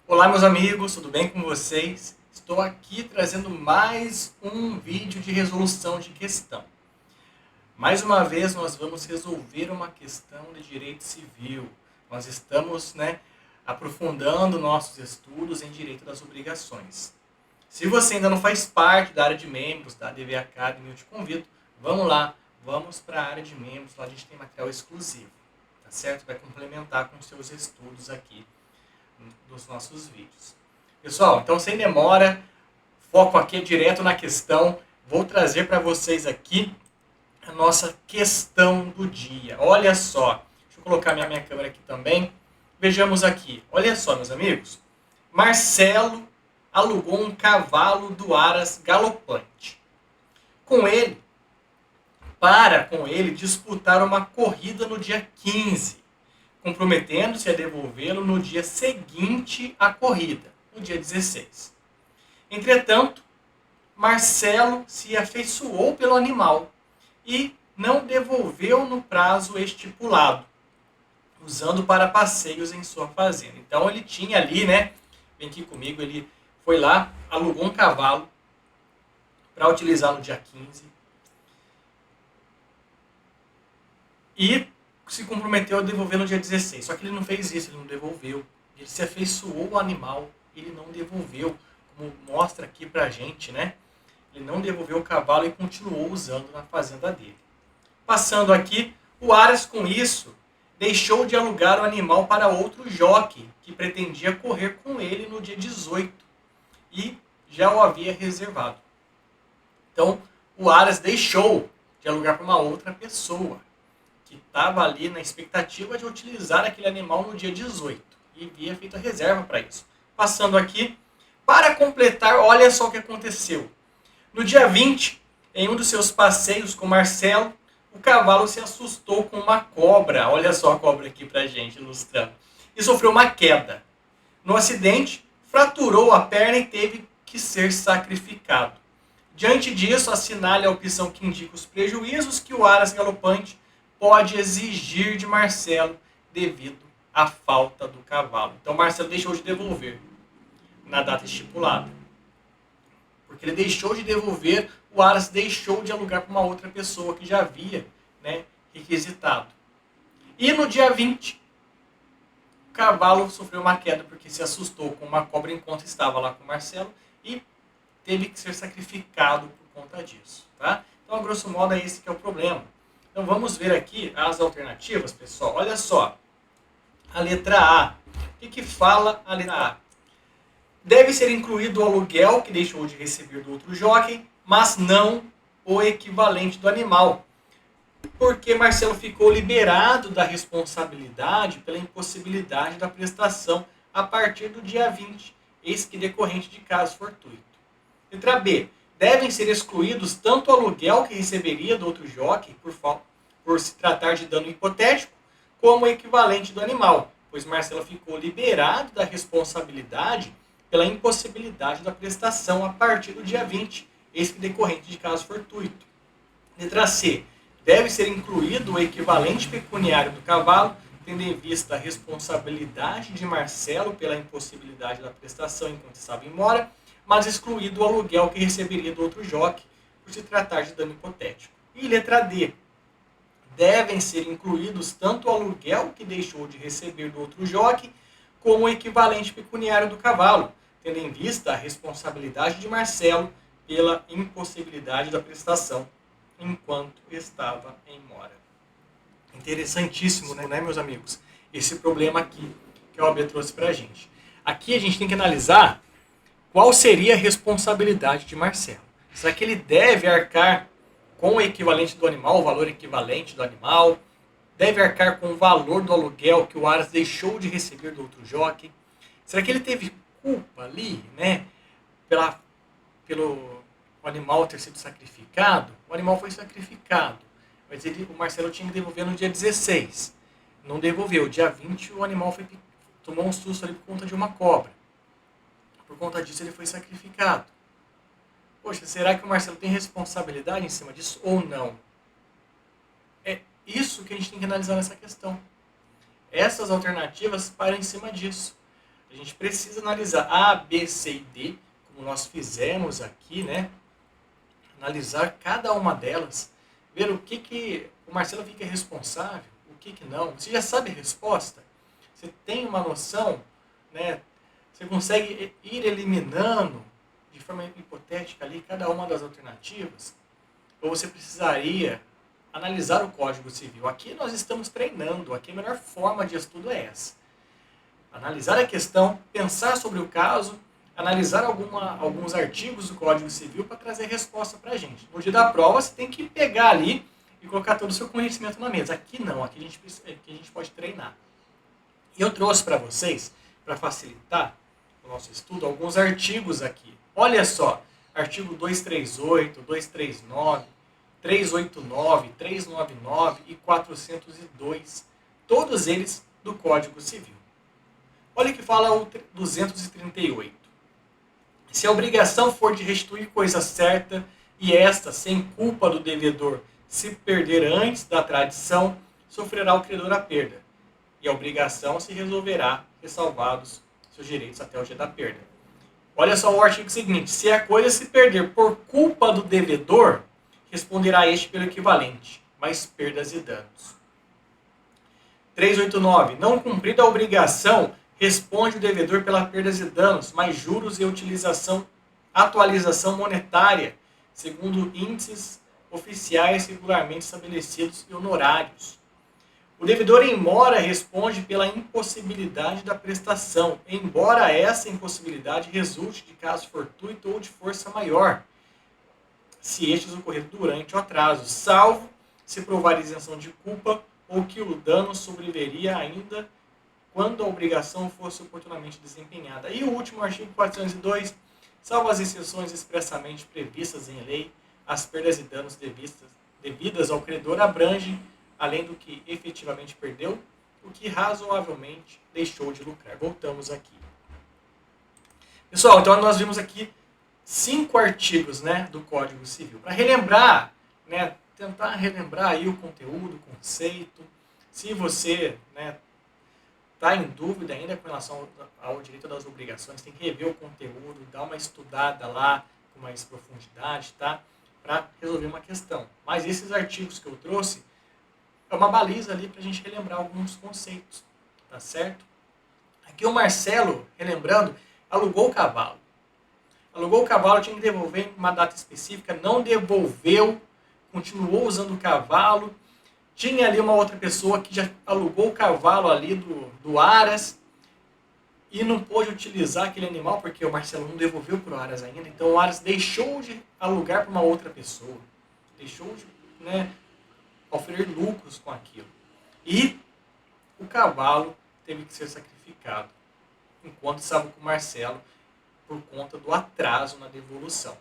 Olá, meus amigos, tudo bem com vocês? Estou aqui trazendo mais um vídeo de resolução de questão. Mais uma vez, nós vamos resolver uma questão de direito civil. Nós estamos, aprofundando nossos estudos em direito das obrigações. Se você ainda não faz parte da área de membros da ADV Academy, eu te convido, vamos lá, vamos para a área de membros, lá a gente tem material exclusivo, tá certo? Vai complementar com os seus estudos aqui dos nossos vídeos. Pessoal, então sem demora, foco aqui direto na questão. Vou trazer para vocês aqui a nossa questão do dia. Olha só, deixa eu colocar minha câmera aqui também. Vejamos aqui, olha só, meus amigos. Marcelo alugou um cavalo do Aras galopante. Com ele disputar uma corrida no dia 15, comprometendo-se a devolvê-lo no dia seguinte à corrida, no dia 16. Entretanto, Marcelo se afeiçoou pelo animal e não devolveu no prazo estipulado, usando para passeios em sua fazenda. Então ele tinha ali, vem aqui comigo, ele foi lá, alugou um cavalo para utilizar no dia 15 e se comprometeu a devolver no dia 16. Só que ele não fez isso, ele não devolveu. Ele se afeiçoou ao animal, ele não devolveu. Como mostra aqui pra gente, Ele não devolveu o cavalo e continuou usando na fazenda dele. Passando aqui, o Aras com isso deixou de alugar o animal para outro jockey que pretendia correr com ele no dia 18 e já o havia reservado. Então, o Aras deixou de alugar para uma outra pessoa que estava ali na expectativa de utilizar aquele animal no dia 18 e havia feito a reserva para isso. Passando aqui, para completar, olha só o que aconteceu. No dia 20, em um dos seus passeios com Marcelo, o cavalo se assustou com uma cobra. Olha só a cobra aqui para a gente, ilustrando. E sofreu uma queda. No acidente, fraturou a perna e teve que ser sacrificado. Diante disso, assinale a opção que indica os prejuízos que o Aras galopante pode exigir de Marcelo devido à falta do cavalo. Então Marcelo deixou de devolver na data estipulada. Porque ele deixou de devolver, o Aras deixou de alugar para uma outra pessoa que já havia requisitado. E no dia 20, o cavalo sofreu uma queda porque se assustou com uma cobra enquanto estava lá com o Marcelo e teve que ser sacrificado por conta disso. Tá? Então, a grosso modo, é esse que é o problema. Então vamos ver aqui as alternativas, pessoal. Olha só. A letra A. O que fala a letra A? Deve ser incluído o aluguel que deixou de receber do outro jockey, mas não o equivalente do animal. Porque Marcelo ficou liberado da responsabilidade pela impossibilidade da prestação a partir do dia 20, eis que decorrente de caso fortuito. Letra B. Devem ser excluídos tanto o aluguel que receberia do outro jockey por se tratar de dano hipotético, como o equivalente do animal, pois Marcelo ficou liberado da responsabilidade pela impossibilidade da prestação a partir do dia 20, eis que decorrente de caso fortuito. Letra C. Deve ser incluído o equivalente pecuniário do cavalo, tendo em vista a responsabilidade de Marcelo pela impossibilidade da prestação enquanto estava em mora, mas excluído o aluguel que receberia do outro jockey, por se tratar de dano hipotético. E letra D. Devem ser incluídos tanto o aluguel que deixou de receber do outro jockey, como o equivalente pecuniário do cavalo, tendo em vista a responsabilidade de Marcelo pela impossibilidade da prestação enquanto estava em mora. Interessantíssimo, meus amigos? Esse problema aqui que a OAB trouxe para a gente. Aqui a gente tem que analisar qual seria a responsabilidade de Marcelo. Será que ele deve arcar com o equivalente do animal, o valor equivalente do animal? Deve arcar com o valor do aluguel que o Aras deixou de receber do outro jockey? Será que ele teve culpa ali, pelo animal ter sido sacrificado? O animal foi sacrificado, mas o Marcelo tinha que devolver no dia 16. Não devolveu. Dia 20 o animal tomou um susto ali por conta de uma cobra. Por conta disso ele foi sacrificado. Poxa, será que o Marcelo tem responsabilidade em cima disso ou não? É isso que a gente tem que analisar nessa questão. Essas alternativas param em cima disso. A A gente precisa analisar A, B, C e D, como nós fizemos aqui, né? Analisar cada uma delas, ver o que o Marcelo fica responsável, o que não. Você já sabe a resposta? Você tem uma noção, né? Você consegue ir eliminando de forma hipotética ali cada uma das alternativas? Ou você precisaria analisar o Código Civil? Aqui nós estamos treinando, aqui a melhor forma de estudo é essa. Analisar a questão, pensar sobre o caso, analisar alguns artigos do Código Civil para trazer resposta para a gente. No dia da prova, você tem que pegar ali e colocar todo o seu conhecimento na mesa. Aqui não, aqui a gente pode treinar. E eu trouxe para vocês, para facilitar o nosso estudo, alguns artigos aqui. Olha só, artigo 238, 239, 389, 399 e 402, todos eles do Código Civil. Olha o que fala o 238. Se a obrigação for de restituir coisa certa e esta, sem culpa do devedor, se perder antes da tradição, sofrerá o credor a perda. E a obrigação se resolverá, ressalvados seus direitos até o dia da perda. Olha só o artigo seguinte. Se a coisa se perder por culpa do devedor, responderá este pelo equivalente, mais perdas e danos. 389. Não cumprida a obrigação, responde o devedor pelas perdas e danos, mais juros e atualização monetária, segundo índices oficiais regularmente estabelecidos e honorários. O devedor em mora responde pela impossibilidade da prestação, embora essa impossibilidade resulte de caso fortuito ou de força maior, se estes ocorreram durante o atraso, salvo se provar isenção de culpa ou que o dano sobreviveria ainda quando a obrigação fosse oportunamente desempenhada. E o último artigo 402, salvo as exceções expressamente previstas em lei, as perdas e danos devidas ao credor abrangem, além do que efetivamente perdeu, o que razoavelmente deixou de lucrar. Voltamos aqui. Pessoal, então nós vimos aqui 5 artigos, né, do Código Civil. Para relembrar, né, tentar relembrar aí o conteúdo, o conceito. Se você, né, está em dúvida ainda com relação ao direito das obrigações, tem que rever o conteúdo, dar uma estudada lá com mais profundidade, tá? Para resolver uma questão. Mas esses artigos que eu trouxe é uma baliza ali para a gente relembrar alguns conceitos, tá certo? Aqui o Marcelo, relembrando, alugou o cavalo. Alugou o cavalo, tinha que devolver em uma data específica, não devolveu, continuou usando o cavalo. Tinha ali uma outra pessoa que já alugou o cavalo ali do Aras e não pôde utilizar aquele animal porque o Marcelo não devolveu para o Aras ainda. Então o Aras deixou de alugar para uma outra pessoa. Deixou de, né, oferecer lucros com aquilo. E o cavalo teve que ser sacrificado enquanto estava com o Marcelo por conta do atraso na devolução.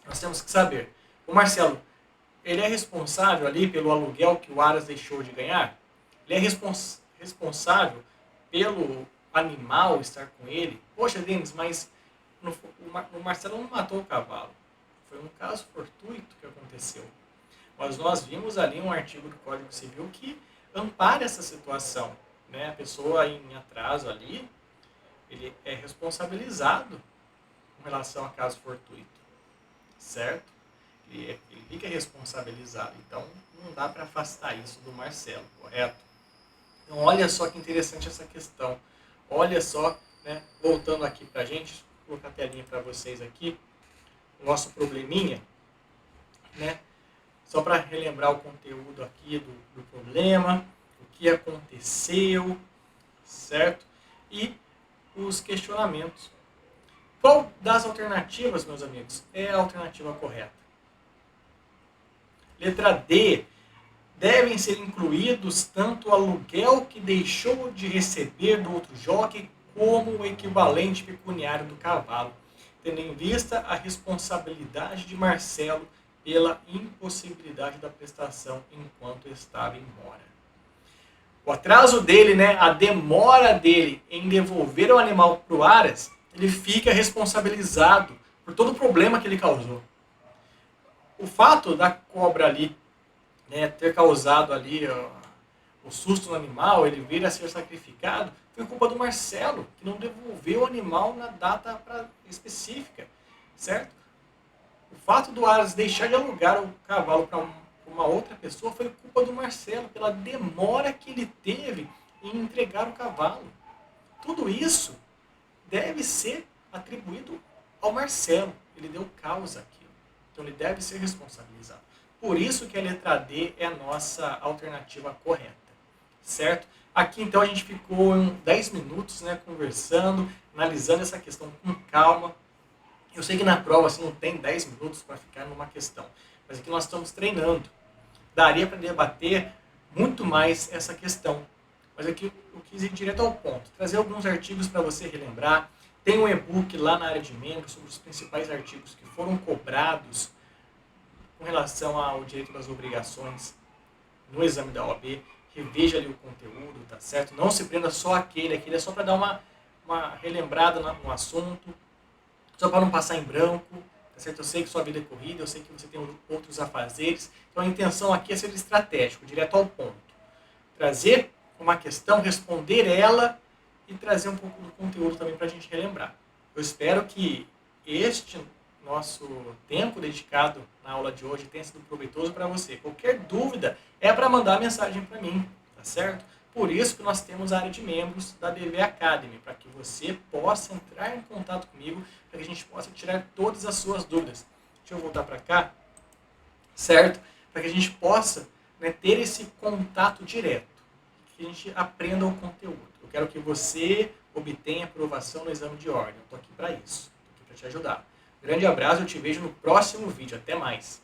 Nós temos que saber, o Marcelo, ele é responsável ali pelo aluguel que o Aras deixou de ganhar? Ele é responsável pelo animal estar com ele? Poxa, Denis, mas o Marcelo não matou o cavalo. Foi um caso fortuito que aconteceu. Mas nós vimos ali um artigo do Código Civil que ampara essa situação, né? A pessoa em atraso ali, ele é responsabilizado com relação a caso fortuito, certo? Ele fica responsabilizado. Então, não dá para afastar isso do Marcelo, correto? Então, olha só que interessante essa questão. Olha só, né, voltando aqui para a gente, vou colocar a telinha para vocês aqui, o nosso probleminha, né? Só para relembrar o conteúdo aqui do problema, o que aconteceu, certo? E os questionamentos. Qual das alternativas, meus amigos, é a alternativa correta? Letra D. Devem ser incluídos tanto o aluguel que deixou de receber do outro jockey como o equivalente pecuniário do cavalo, tendo em vista a responsabilidade de Marcelo pela impossibilidade da prestação enquanto estava em mora. O atraso dele, né, a demora dele em devolver o animal para o Aras, ele fica responsabilizado por todo o problema que ele causou. O fato da cobra ali, né, ter causado ali o susto no animal, ele vir a ser sacrificado, foi culpa do Marcelo, que não devolveu o animal na data específica, certo? O fato do Aras deixar de alugar o cavalo para uma outra pessoa foi culpa do Marcelo, pela demora que ele teve em entregar o cavalo. Tudo isso deve ser atribuído ao Marcelo. Ele deu causa àquilo. Então ele deve ser responsabilizado. Por isso que a letra D é a nossa alternativa correta. Certo? Aqui então a gente ficou em 10 minutos, né, conversando, analisando essa questão com calma. Eu sei que na prova você não tem 10 minutos para ficar numa questão, mas aqui nós estamos treinando. Daria para debater muito mais essa questão. Mas aqui eu quis ir direto ao ponto, trazer alguns artigos para você relembrar. Tem um e-book lá na área de membros sobre os principais artigos que foram cobrados com relação ao direito das obrigações no exame da OAB. Reveja ali o conteúdo, tá certo? Não se prenda só aquele é só para dar uma relembrada no assunto, só para não passar em branco, tá certo? Eu sei que sua vida é corrida, eu sei que você tem outros afazeres, então a intenção aqui é ser estratégico, direto ao ponto. Trazer uma questão, responder ela e trazer um pouco do conteúdo também para a gente relembrar. Eu espero que este nosso tempo dedicado na aula de hoje tenha sido proveitoso para você. Qualquer dúvida é para mandar mensagem para mim, tá certo? Por isso que nós temos a área de membros da DV Academy, para que você possa entrar em contato comigo, para que a gente possa tirar todas as suas dúvidas. Deixa eu voltar para cá, certo? Para que a gente possa, né, ter esse contato direto, que a gente aprenda o conteúdo. Eu quero que você obtenha aprovação no exame de ordem. Eu estou aqui para isso, estou aqui para te ajudar. Grande abraço, eu te vejo no próximo vídeo. Até mais!